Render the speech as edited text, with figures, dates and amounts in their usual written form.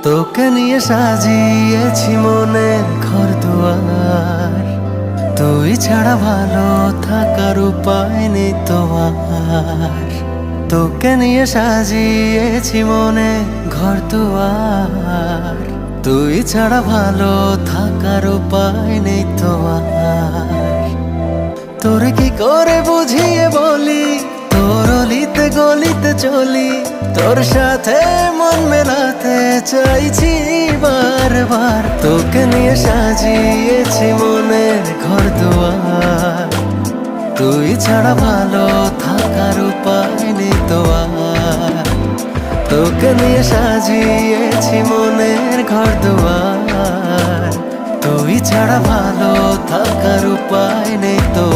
তোকে নিয়ে সাজিয়েছি মনের ঘর দুয়ার, তুই ছাড়া ভালো থাকার উপায় নেই তো আর। তোকে নিয়ে সাজিয়েছি মনের ঘর দুয়ার, তুই ছাড়া ভালো থাকার উপায় নেই তো আর। তোরে কি করে বুঝিয়ে বলি, তোর অলিতে গলিতে চলি, তোর সাথে মন মেলাতে চাইছি বারবার। তোকে নিয়ে সাজিয়েছি মনের ঘর দুয়ার, তুই ছাড়া ভালো থাকার উপায় নেই তো আর। তোকে নিয়ে সাজিয়েছি মনের ঘর দুয়ার, তুই ছাড়া ভালো থাকার উপায় নেই তো